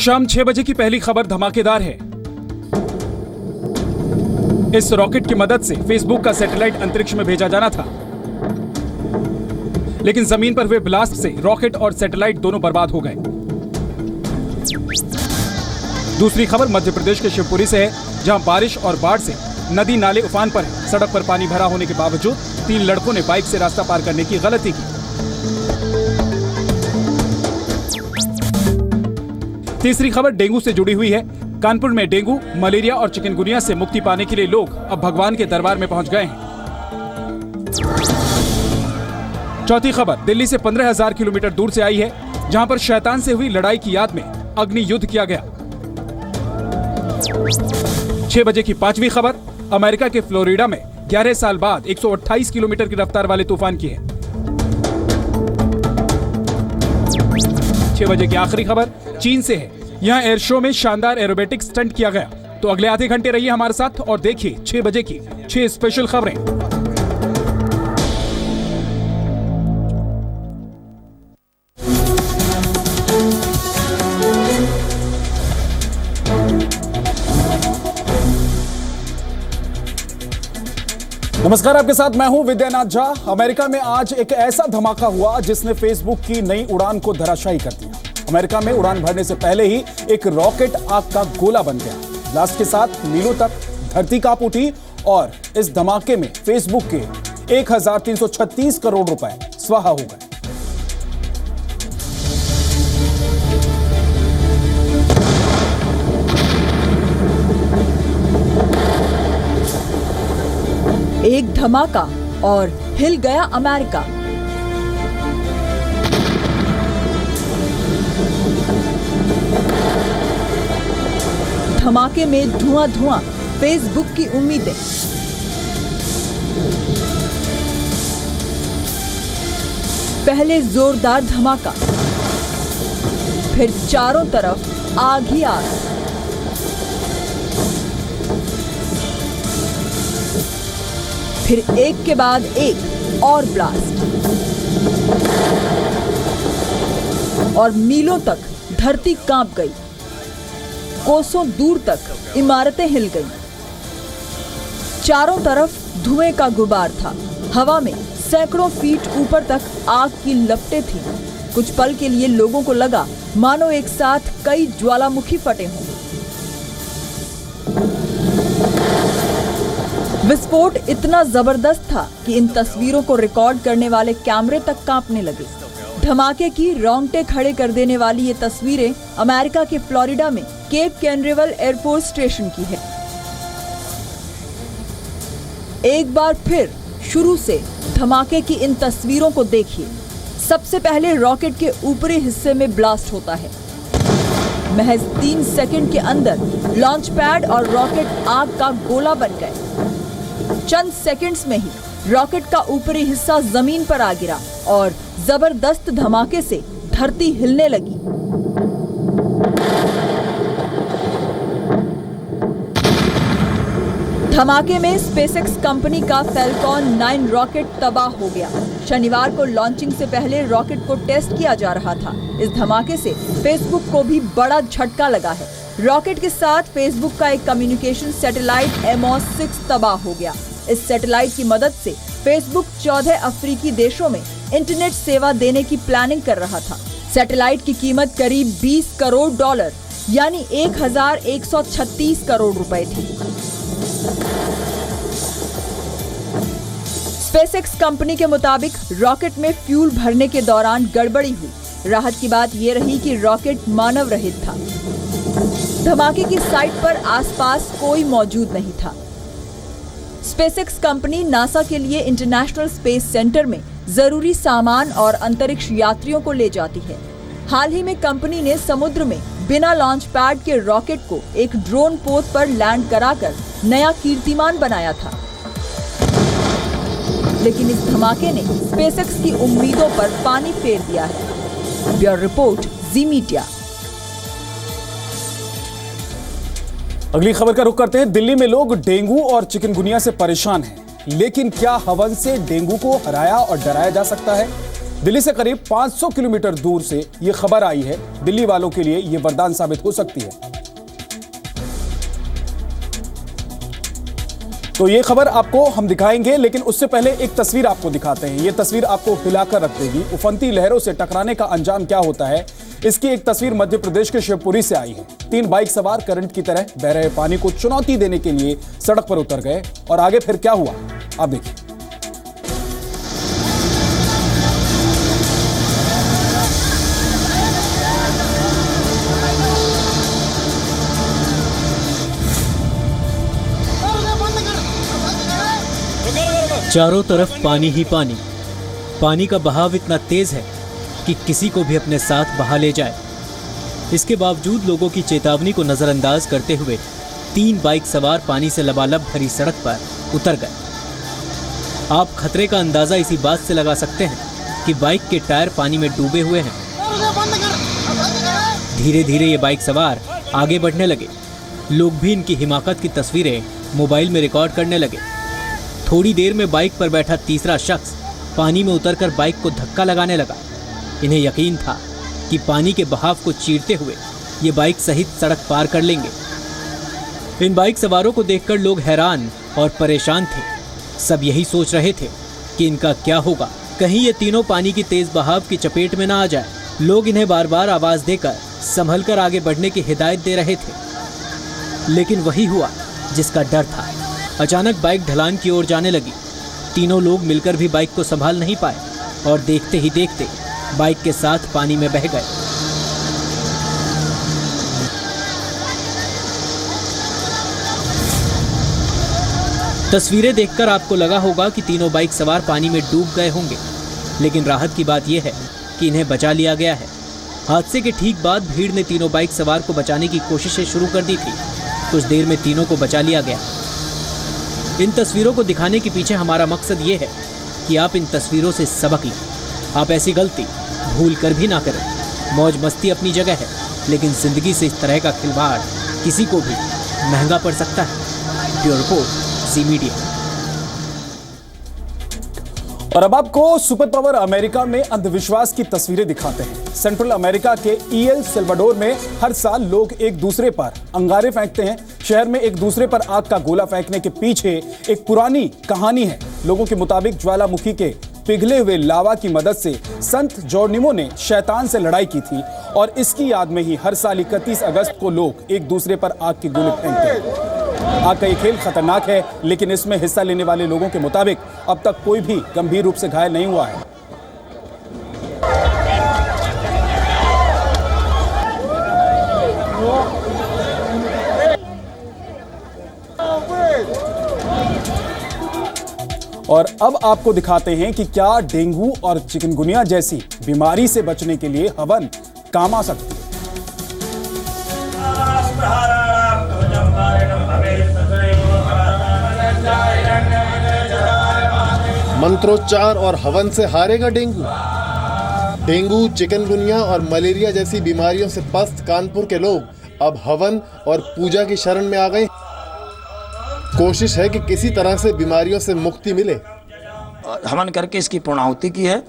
शाम 6 बजे की पहली खबर धमाकेदार है। इस रॉकेट की मदद से फेसबुक का सैटेलाइट अंतरिक्ष में भेजा जाना था, लेकिन जमीन पर हुए ब्लास्ट से रॉकेट और सैटेलाइट दोनों बर्बाद हो गए। दूसरी खबर मध्य प्रदेश के शिवपुरी से है, जहां बारिश और बाढ़ से नदी नाले उफान पर है। सड़क पर पानी भरा होने के बावजूद 3 लड़कों ने बाइक से रास्ता पार करने की गलती की। तीसरी खबर डेंगू से जुड़ी हुई है। कानपुर में डेंगू, मलेरिया और चिकनगुनिया से मुक्ति पाने के लिए लोग अब भगवान के दरबार में पहुंच गए हैं। चौथी खबर दिल्ली से 15,000 किलोमीटर दूर से आई है, जहां पर शैतान से हुई लड़ाई की याद में अग्नि युद्ध किया गया। 6 बजे की पांचवी खबर अमेरिका के फ्लोरिडा में 11 साल बाद 128 किलोमीटर की रफ्तार वाले तूफान की है। 6 बजे की आखिरी खबर चीन से है। यहाँ एयर शो में शानदार एरोबेटिक स्टंट किया गया। तो अगले आधे घंटे रहिए हमारे साथ और देखिए 6 बजे की 6 स्पेशल खबरें। नमस्कार, आपके साथ मैं हूं विद्यानाथ झा। अमेरिका में आज एक ऐसा धमाका हुआ जिसने फेसबुक की नई उड़ान को धराशायी कर दिया। अमेरिका में उड़ान भरने से पहले ही एक रॉकेट आग का गोला बन गया। ब्लास्ट के साथ मीलों तक धरती कांप उठी और इस धमाके में फेसबुक के 1,336 करोड़ रुपए स्वाहा हो गए। एक धमाका और हिल गया अमेरिका। धमाके में धुआं धुआं फेसबुक की उम्मीदें। पहले जोरदार धमाका, फिर चारों तरफ आग ही आग। फिर एक के बाद एक और ब्लास्ट और मीलों तक धरती कांप गई। कोसों दूर तक इमारतें हिल गईं। चारों तरफ धुएं का गुबार था। हवा में सैकड़ों फीट ऊपर तक आग की लपटें थीं। कुछ पल के लिए लोगों को लगा मानो एक साथ कई ज्वालामुखी फटे हों। विस्फोट इतना जबरदस्त था कि इन तस्वीरों को रिकॉर्ड करने वाले कैमरे तक कांपने लगे। धमाके की रोंगटे खड़े कर देने वाली ये तस्वीरें अमेरिका के फ्लोरिडा में केप कैनरेवल एयरफोर्स स्टेशन की है। एक बार फिर शुरू से धमाके की इन तस्वीरों को देखिए। सबसे पहले रॉकेट के ऊपरी हिस्से में ब्लास्ट होता है। महज 3 सेकंड के अंदर लॉन्च पैड और रॉकेट आग का गोला बन गए। चंद सेकंड्स में ही रॉकेट का ऊपरी हिस्सा जमीन पर आ गिरा और जबरदस्त धमाके से धरती हिलने लगी। धमाके में स्पेसएक्स कंपनी का फैल्कॉन 9 रॉकेट तबाह हो गया। शनिवार को लॉन्चिंग से पहले रॉकेट को टेस्ट किया जा रहा था। इस धमाके से फेसबुक को भी बड़ा झटका लगा है। रॉकेट के साथ फेसबुक का एक कम्युनिकेशन सैटेलाइट एमोस 6 तबाह हो गया। इस सैटेलाइट की मदद से फेसबुक 14 अफ्रीकी देशों में इंटरनेट सेवा देने की प्लानिंग कर रहा था। सैटेलाइट की कीमत करीब $20 करोड़ यानी 1,136 करोड़ रुपए थी। स्पेसएक्स कंपनी के मुताबिक रॉकेट में फ्यूल भरने के दौरान गड़बड़ी हुई। राहत की बात यह रही कि रॉकेट मानव रहित था। धमाके की साइट पर आसपास कोई मौजूद नहीं था। स्पेसएक्स कंपनी नासा के लिए इंटरनेशनल स्पेस सेंटर में जरूरी सामान और अंतरिक्ष यात्रियों को ले जाती है। हाल ही में कंपनी ने समुद्र में बिना लॉन्च पैड के रॉकेट को एक ड्रोन पोत पर लैंड कराकर नया कीर्तिमान बनाया था। लेकिन इस धमाके ने स्पेसएक्स की उम्मीदों पर पानी फेर दिया है। ब्यूरो रिपोर्ट, जी मीडिया। अगली खबर का रुख करते हैं। दिल्ली में लोग डेंगू और चिकनगुनिया से परेशान हैं, लेकिन क्या हवन से डेंगू को हराया और डराया जा सकता है? दिल्ली से करीब 500 किलोमीटर दूर से यह खबर आई है। दिल्ली वालों के लिए यह वरदान साबित हो सकती है। तो ये खबर आपको हम दिखाएंगे, लेकिन उससे पहले एक तस्वीर आपको दिखाते हैं। ये तस्वीर आपको हिलाकर रख देगी। उफनती लहरों से टकराने का अंजाम क्या होता है, इसकी एक तस्वीर मध्य प्रदेश के शिवपुरी से आई है। 3 बाइक सवार करंट की तरह बह रहे पानी को चुनौती देने के लिए सड़क पर उतर गए और आगे फिर क्या हुआ आप देखिए। चारों तरफ पानी ही पानी। पानी का बहाव इतना तेज है कि किसी को भी अपने साथ बहा ले जाए। इसके बावजूद लोगों की चेतावनी को नजरअंदाज करते हुए 3 बाइक सवार पानी से लबालब भरी सड़क पर उतर गए। आप खतरे का अंदाजा इसी बात से लगा सकते हैं कि बाइक के टायर पानी में डूबे हुए हैं। धीरे धीरे ये बाइक सवार आगे बढ़ने लगे। लोग भी इनकी हिमाकत की तस्वीरें मोबाइल में रिकॉर्ड करने लगे। थोड़ी देर में बाइक पर बैठा तीसरा शख्स पानी में उतरकर बाइक को धक्का लगाने लगा। इन्हें यकीन था कि पानी के बहाव को चीरते हुए ये बाइक सहित सड़क पार कर लेंगे। इन बाइक सवारों को देखकर लोग हैरान और परेशान थे। सब यही सोच रहे थे कि इनका क्या होगा, कहीं ये तीनों पानी की तेज बहाव की चपेट में ना आ जाए। लोग इन्हें बार बार आवाज देकर संभल कर आगे बढ़ने की हिदायत दे रहे थे, लेकिन वही हुआ जिसका डर था। अचानक बाइक ढलान की ओर जाने लगी। तीनों लोग मिलकर भी बाइक को संभाल नहीं पाए और देखते ही देखते बाइक के साथ पानी में बह गए। तस्वीरें देखकर आपको लगा होगा कि तीनों बाइक सवार पानी में डूब गए होंगे, लेकिन राहत की बात यह है कि इन्हें बचा लिया गया है। हादसे के ठीक बाद भीड़ ने तीनों बाइक सवार को बचाने की कोशिशें शुरू कर दी थी। कुछ देर में तीनों को बचा लिया गया। इन तस्वीरों को दिखाने के पीछे हमारा मकसद ये है कि आप इन तस्वीरों से सबक लें। आप ऐसी गलती भूल कर भी ना करें। मौज मस्ती अपनी जगह है, लेकिन जिंदगी से इस तरह का खिलवाड़ किसी को भी महंगा पड़ सकता है। ब्यूरो रिपोर्ट, ज़ी मीडिया। और अब आपको सुपर पावर अमेरिका में अंधविश्वास की तस्वीरें दिखाते हैं। सेंट्रल अमेरिका के एल सल्वाडोर में हर साल लोग एक दूसरे पर अंगारे फेंकते हैं। शहर में एक दूसरे पर आग का गोला फेंकने के पीछे एक पुरानी कहानी है। लोगों के मुताबिक ज्वालामुखी के पिघले हुए लावा की मदद से संत जोर्निमो ने शैतान से लड़ाई की थी और इसकी याद में ही हर साल 31 अगस्त को लोग एक दूसरे पर आग के गोले फेंकते हैं। आग का ये खेल खतरनाक है, लेकिन इसमें हिस्सा लेने वाले लोगों के मुताबिक अब तक कोई भी गंभीर रूप से घायल नहीं हुआ है। और अब आपको दिखाते हैं कि क्या डेंगू और चिकनगुनिया जैसी बीमारी से बचने के लिए हवन काम आ सकती है। मंत्रोच्चार और हवन से हारेगा डेंगू। डेंगू, चिकनगुनिया और मलेरिया जैसी बीमारियों से पस्त कानपुर के लोग अब हवन और पूजा की शरण में आ गए। कोशिश है कि किसी तरह से बीमारियों से मुक्ति मिले। हवन करके इसकी पूर्णाहुति की है।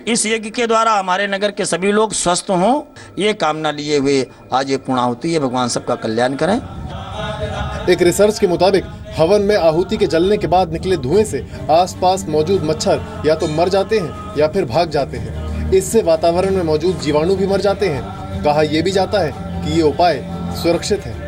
इस यज्ञ के द्वारा हमारे नगर के सभी लोग स्वस्थ हों, ये कामना लिए हुए आज ये पूर्णाहुति है। भगवान सबका कल्याण करें। एक रिसर्च के मुताबिक हवन में आहुति के जलने के बाद निकले धुएं से आसपास मौजूद मच्छर या तो मर जाते हैं या फिर भाग जाते हैं। इससे वातावरण में मौजूद जीवाणु भी मर जाते हैं। कहा यह भी जाता है कि ये उपाय सुरक्षित है।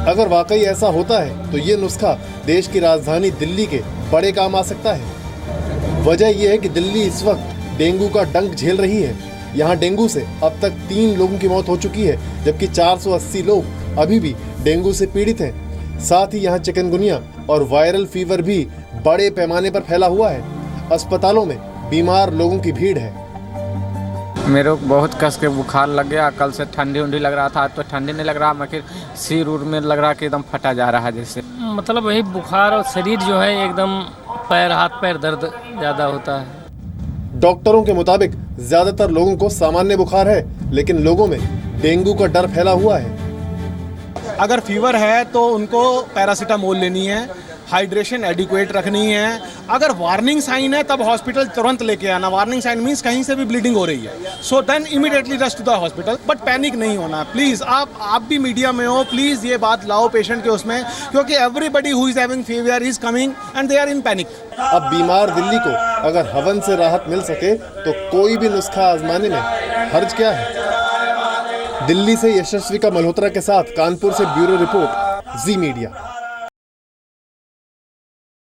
अगर वाकई ऐसा होता है तो ये नुस्खा देश की राजधानी दिल्ली के बड़े काम आ सकता है। वजह यह है कि दिल्ली इस वक्त डेंगू का डंक झेल रही है। यहाँ डेंगू से अब तक 3 लोगों की मौत हो चुकी है, जबकि 480 लोग अभी भी डेंगू से पीड़ित हैं। साथ ही यहाँ चिकनगुनिया और वायरल फीवर भी बड़े पैमाने पर फैला हुआ है। अस्पतालों में बीमार लोगों की भीड़ है। मेरे को बहुत कस के बुखार लग गया। कल से ठंडी उंडी लग रहा था, आज तो ठंडी नहीं लग रहा, मगर सिर उर में लग रहा कि एकदम फटा जा रहा है जैसे। मतलब वही बुखार और शरीर जो है एकदम पैर हाथ पैर दर्द ज़्यादा होता है। डॉक्टरों के मुताबिक ज्यादातर लोगों को सामान्य बुखार है, लेकिन लोगों में डेंगू का डर फैला हुआ है। अगर फीवर है तो उनको पैरासीटामोल लेनी है, हाइड्रेशन एडिक्वेट रखनी है। अगर वार्निंग साइन है तब हॉस्पिटल तुरंत लेके आना। वार्निंग साइन मीन्स कहीं से भी ब्लीडिंग हो रही है, so then immediately rush to the hospital. But panic नहीं होना प्लीज़। आप भी मीडिया में हो, प्लीज़ ये बात लाओ पेशेंट के उसमें, क्योंकि everybody who is having fever is coming and they are in panic. अब बीमार दिल्ली को अगर हवन से राहत मिल सके तो कोई भी नुस्खा आजमाने में हर्ज क्या है। दिल्ली से यशस्विका मल्होत्रा के साथ कानपुर से ब्यूरो रिपोर्ट, जी मीडिया।